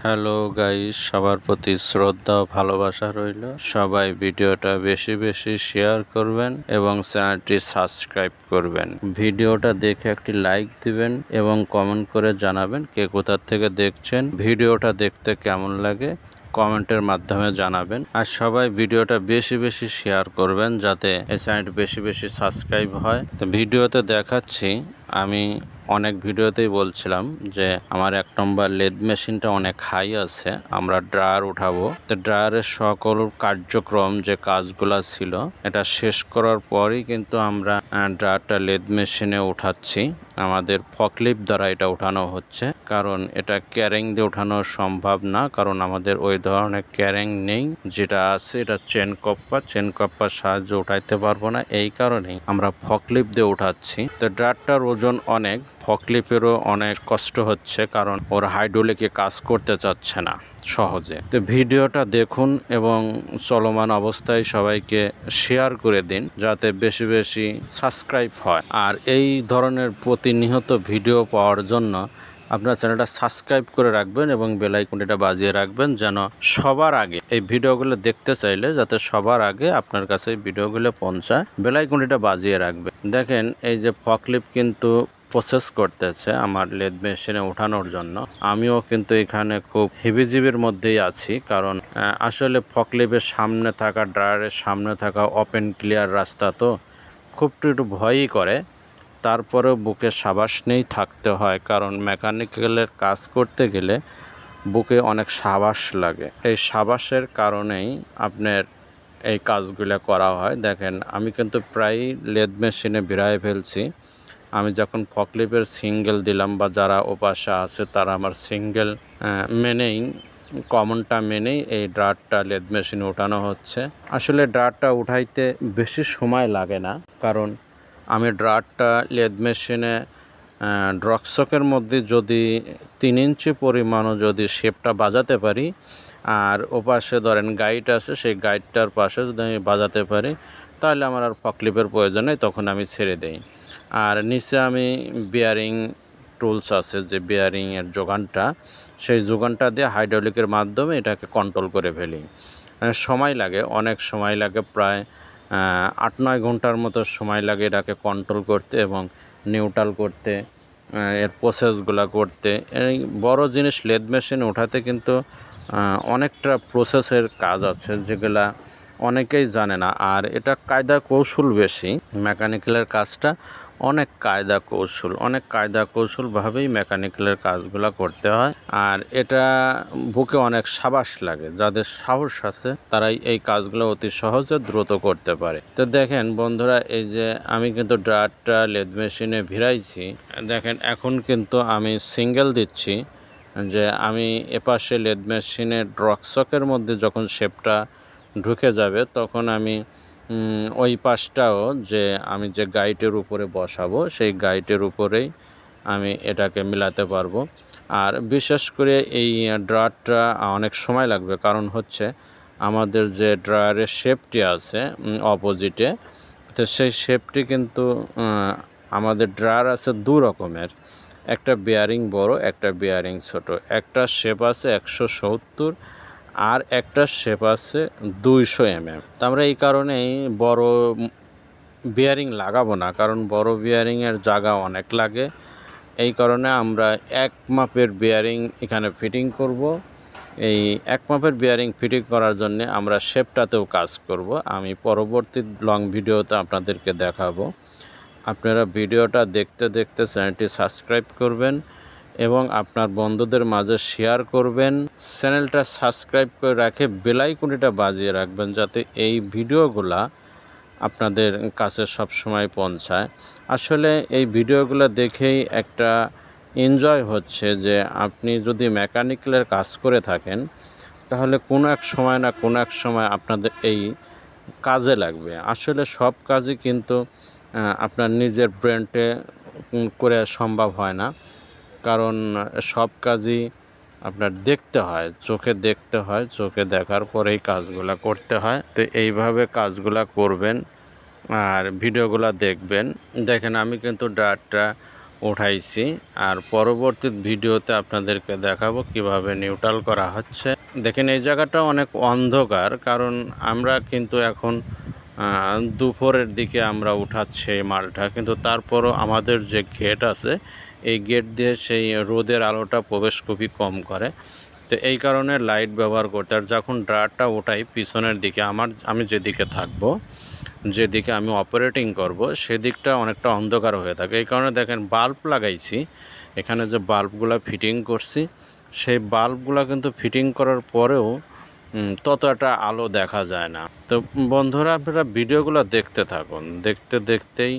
Hello guys, সবার প্রতি শ্রদ্ধা ও ভালোবাসা রইল। সবাই ভিডিওটা বেশি বেশি শেয়ার করবেন এবং চ্যানেলটি সাবস্ক্রাইব করবেন। ভিডিওটা দেখে একটি লাইক দিবেন এবং কমেন্ট করে জানাবেন কে কোথা থেকে দেখছেন, ভিডিওটা দেখতে কেমন লাগে কমেন্টের মাধ্যমে জানাবেন। আর সবাই ভিডিওটা বেশি বেশি শেয়ার করবেন যাতে এই চ্যানেলটি বেশি বেশি সাবস্ক্রাইব হয়। তো ভিডিওতে দেখাচ্ছি, আমি অনেক ভিডিওতেই বলছিলাম যে আমার 1 নম্বর লেদ মেশিনটা অনেক হাই আছে, আমরা ড্রায়ার উঠাবো। তো ড্রায়ারের সকল কার্যক্রম যে কাজগুলো ছিল এটা শেষ করার পরই কিন্তু আমরা ড্রায়ারটা লেদ মেশিনে উঠাচ্ছি। আমাদের ফকলিফট দ্বারা এটা উঠানো হচ্ছে, কারণ এটা ক্যারিং দিয়ে উঠানো সম্ভব না, কারণ আমাদের ওই ধরনের ক্যারিং নেই। যেটা আছে এটা চেন কপ্পার সাহায্যে উঠাইতে পারবো না, এই কারণেই আমরা ফকলিফট দিয়ে উঠাচ্ছি। তো ড্রায়ারটার ওজন অনেক, ফকলিফটেরও অনেক কষ্ট হচ্ছে, কারণ ওর হাইড্রোলিকে কাজ করতে চাচ্ছে না সহজে। তো ভিডিওটা দেখুন এবং চলমান অবস্থায় সবাইকে শেয়ার করে দিন যাতে বেশি বেশি সাবস্ক্রাইব হয়। আর এই ধরনের প্রতিনিয়ত ভিডিও পাওয়ার জন্য আপনার চ্যানেলটা সাবস্ক্রাইব করে রাখবেন এবং বেল আইকনটা বাজিয়ে রাখবেন, যেন সবার আগে এই ভিডিওগুলো দেখতে চাইলে যাতে সবার আগে আপনার কাছে এই ভিডিওগুলো পৌঁছায়। বেল আইকনটা বাজিয়ে রাখবেন। দেখেন এই যে ফকলিফট কিন্তু প্রসেস করতেছে আমার লেদ মেশিনে ওঠানোর জন্য। আমিও কিন্তু এখানে খুব হিবিজিবির মধ্যেই আছি, কারণ আসলে ফকলিফটের সামনে থাকা, ড্রায়ারের সামনে থাকা ওপেন ক্লিয়ার রাস্তা, তো খুব একটু ভয়ই করে। তারপরেও বুকে সাবাস নেই থাকতে হয়, কারণ মেকানিক্যালের কাজ করতে গেলে বুকে অনেক সাবাস লাগে। এই সাবাসের কারণেই আপনার এই কাজগুলো করা হয়। দেখেন আমি কিন্তু প্রায় লেদ মেশিনে ভিড়ায় ফেলছি। আমি যখন ফকলিফটের সিঙ্গেল দিলাম বা যারা ওপাশে আছে তারা আমার সিঙ্গেল মেনেই, কমনটা মেনেই এই ড্রায়ারটা লেদ মেশিনে উঠানো হচ্ছে। আসলে ড্রায়ারটা উঠাইতে বেশি সময় লাগে না, কারণ আমি ড্রায়ারটা লেদ মেশিনে ড্রকশকের মধ্যে যদি 3 ইঞ্চি পরিমাণও যদি শেপটা বাজাতে পারি, আর ওপাশে ধরেন গাইড আছে, সেই গাইডটার পাশে যদি আমি বাজাতে পারি, তাহলে আমার আর ফকলিফটের প্রয়োজন নেই, তখন আমি ছেড়ে দেই। আর নিচে আমি বিয়ারিং টুলস আছে, যে বিয়ারিংয়ের যোগানটা, সেই যোগানটা দিয়ে হাইড্রোলিকের মাধ্যমে এটাকে কন্ট্রোল করে ফেলি। সময় লাগে, অনেক সময় লাগে, প্রায় 8-9 ঘন্টার মতো সময় লাগে এটাকে কন্ট্রোল করতে এবং নিউট্রাল করতে, এর প্রসেসগুলো করতে। এই বড় জিনিস লেদ মেশিনে ওঠাতে কিন্তু অনেকটা প্রসেসের কাজ আছে, যেগুলা অনেকেই জানে না। আর এটা কায়দা কৌশল বেশি, মেকানিক্যালের কাজটা অনেক কায়দা কৌশলভাবেই মেকানিক্যালের কাজগুলো করতে হয়। আর এটা বুকে অনেক সাবাস লাগে, যাদের সাহস আছে তারাই এই কাজগুলো অতি সহজে দ্রুত করতে পারে। তো দেখেন বন্ধুরা, এই যে আমি কিন্তু ড্রায়ারটা লেদ মেশিনে ভিড়াইছি। দেখেন এখন কিন্তু আমি সিঙ্গেল দিচ্ছি, যে আমি এপাশে লেদ মেশিনের ড্রকশকের মধ্যে যখন শেপটা ঢুকে যাবে তখন আমি ওই পাশটাও, যে আমি যে গাইটের উপরে বসাবো সেই গাইটের উপরেই আমি এটাকে মিলাতে পারবো। আর বিশেষ করে এই ড্রায়ারটা অনেক সময় লাগবে, কারণ হচ্ছে আমাদের যে ড্রায়ারের শেপটি আছে অপোজিটে, তো সেই শেপটি কিন্তু আমাদের ড্রায়ার আছে 2 রকমের, একটা বিয়ারিং বড়, একটা বিয়ারিং ছোট। একটা শেপ আছে 170 আর একটা শেপ আছে 200 mm। তো আমরা এই কারণেই বড় বিয়ারিং লাগাবো না, কারণ বড় বিয়ারিংয়ের জায়গা অনেক লাগে। এই কারণে আমরা 1 মাপের বিয়ারিং এখানে ফিটিং করব। এই 1 মাপের বিয়ারিং ফিটিং করার জন্য আমরা শেপটাতেও কাজ করব, আমি পরবর্তী লং ভিডিওতে আপনাদেরকে দেখাবো। আপনারা ভিডিওটা দেখতে দেখতে চ্যানেলটি সাবস্ক্রাইব করবেন এবং আপনার বন্ধুদের মাঝে শেয়ার করবেন। চ্যানেলটা সাবস্ক্রাইব করে রাখে বেল আইকনটা বাজিয়ে রাখবেন, যাতে এই ভিডিওগুলা আপনাদের কাছে সব সময় পৌঁছায়। আসলে এই ভিডিওগুলো দেখেই একটা এনজয় হচ্ছে, যে আপনি যদি মেকানিক্যালের কাজ করে থাকেন তাহলে কোনো এক সময় না কোনো এক সময় আপনাদের এই কাজে লাগবে। আসলে সব কাজই কিন্তু আপনার নিজের ব্রেনটে করে সম্ভব হয় না, কারণ সব কাজই আপনার দেখতে হয়, চোখে দেখতে হয়, চোখে দেখার পরেই কাজগুলো করতে হয়। তো এইভাবে কাজগুলো করবেন আর ভিডিওগুলো দেখবেন। দেখেন আমি কিন্তু ড্রায়ারটা উঠাইছি, আর পরবর্তী ভিডিওতে আপনাদেরকে দেখাবো কিভাবে নিউট্রাল করা হচ্ছে। দেখেন এই জায়গাটা অনেক অন্ধকার, কারণ আমরা কিন্তু এখন দুপুরের দিকে আমরা উঠাচ্ছি এই মালটা, কিন্তু তারপরও আমাদের যে গেট আছে এই গেট দিয়ে সেই রোদের আলোটা প্রবেশ খুবই কম করে। তো এই কারণে লাইট ব্যবহার করতে, আর যখন ড্রায়ারটা ওঠাই পিছনের দিকে আমি যেদিকে থাকবো, যেদিকে আমি অপারেটিং করব সেদিকটা অনেকটা অন্ধকার হয়ে থাকে। এই কারণে দেখেন বাল্ব লাগাইছি, এখানে যে বাল্বগুলো ফিটিং করছি সেই বাল্বগুলো কিন্তু ফিটিং করার পরেও ততটা আলো দেখা যায় না। তো বন্ধুরা আপনারা ভিডিওগুলো দেখতে থাকুন, দেখতে দেখতেই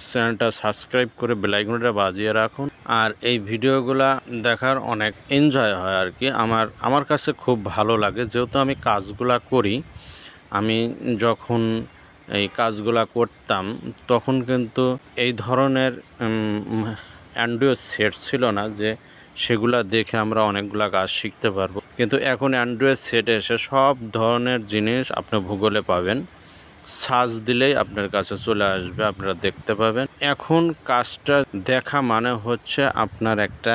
চ্যানেলটা সাবস্ক্রাইব করে বেল আইকনটা বাজিয়ে রাখুন। আর এই ভিডিওগুলা দেখার অনেক এনজয় হয় আর কি, আমার কাছে খুব ভালো লাগে, যেহেতু আমি কাজগুলা করি। আমি যখন এই কাজগুলা করতাম তখন কিন্তু এই ধরনের অ্যান্ড্রয়েড সেট ছিল না যে সেগুলা দেখে আমরা অনেকগুলা কাজ শিখতে পারবো, কিন্তু এখন অ্যান্ড্রয়েড সেটে এসে সব ধরনের জিনিস আপনি ভূগোলে পাবেন, সার্চ দিলেই আপনার কাছে চলে আসবে, আপনারা দেখতে পাবেন। এখন কাজটা দেখা মানে হচ্ছে আপনার একটা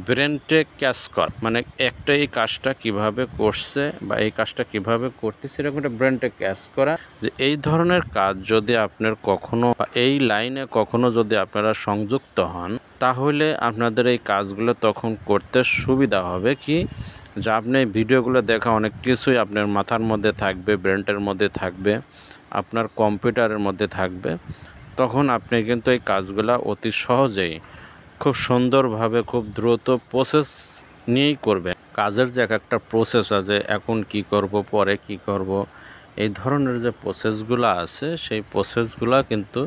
ব্রেনটে ক্যাচ কর, মানে একটা এই কাজটা কিভাবে করছে বা এই কাজটা কিভাবে করতেছে এরকম একটা ব্রেনটে ক্যাচ করা, যে এই ধরনের কাজ যদি আপনার কখনো এই লাইনে কখনো যদি আপনারা সংযুক্ত হন তাহলে আপনাদের এই কাজগুলো তখন করতে সুবিধা হবে। কি যে আপনি এই ভিডিওগুলো দেখা অনেক কিছুই আপনার মাথার মধ্যে থাকবে, ব্রেনটের মধ্যে থাকবে, আপনার কম্পিউটারের মধ্যে থাকবে, তখন আপনি কিন্তু এই কাজগুলো অতি সহজেই খুব সুন্দরভাবে খুব দ্রুত প্রসেস নিয়েই করবেন। কাজের যে একটা প্রসেস আছে, এখন কি করব, পরে কি করব, এই ধরনের যে প্রসেসগুলো আছে সেই প্রসেসগুলো কিন্তু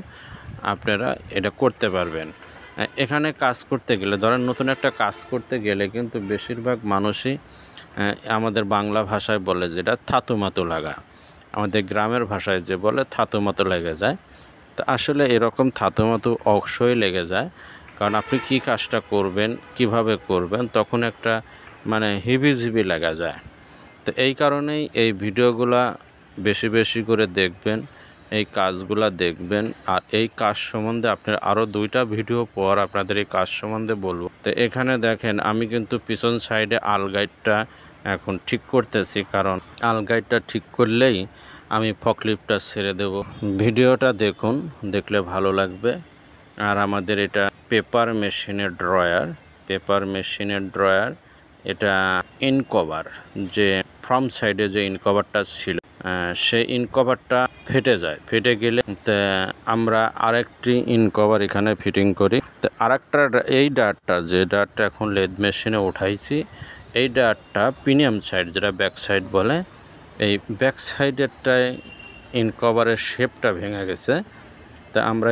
আপনারা এটা করতে পারবেন। এখানে কাজ করতে গেলে, ধরেন নতুন একটা কাজ করতে গেলে কিন্তু বেশিরভাগ মানুষই আমাদের বাংলা ভাষায় বলে যেটা থাতুমাতু লাগা, আমাদের গ্রামের ভাষায় যে বলে থাতুমাতু লেগে যায়। তো আসলে এরকম থাতুমাতু অবশ্যই লেগে যায়, কারণ আপনি কি কাজটা করবেন, কিভাবে করবেন, তখন একটা মানে হিবিজিবি লাগা যায়। তো এই কারণেই এই ভিডিওগুলা বেশি বেশি করে দেখবেন, এই কাজগুলা দেখবেন। আর এই কাজ সম্বন্ধে আপনার আরও 2টা ভিডিও পর আপনাদের এই কাজ সম্বন্ধে বলবো। তো এখানে দেখেন আমি কিন্তু পিছন সাইডে আলগাইডটা এখন ঠিক করতেছি, কারণ আলগাইডটা ঠিক করলেই আমি ফকলিফটটা ছেড়ে দেব। ভিডিওটা দেখুন, দেখলে ভালো লাগবে। আর আমাদের এটা পেপার মেশিনের ড্রয়ার, এটা ইনকভার, যে ফ্রন্ট সাইডে যে ইনকভারটা ছিল সেই ইনকভারটা ফেটে গেলে আমরা আরেকটি ইনকভার এখানে ফিটিং করি। তো আরেকটা এই ডাটটা, যে ডাটটা এখন লেদ মেশিনে উঠাইছি, এই ডাটটা প্রিমিয়াম সাইড যেটা ব্যাক সাইড বলে, এই ব্যাক সাইডেরটায় ইনকভারের শেপটা ভেঙে গেছে। তা আমরা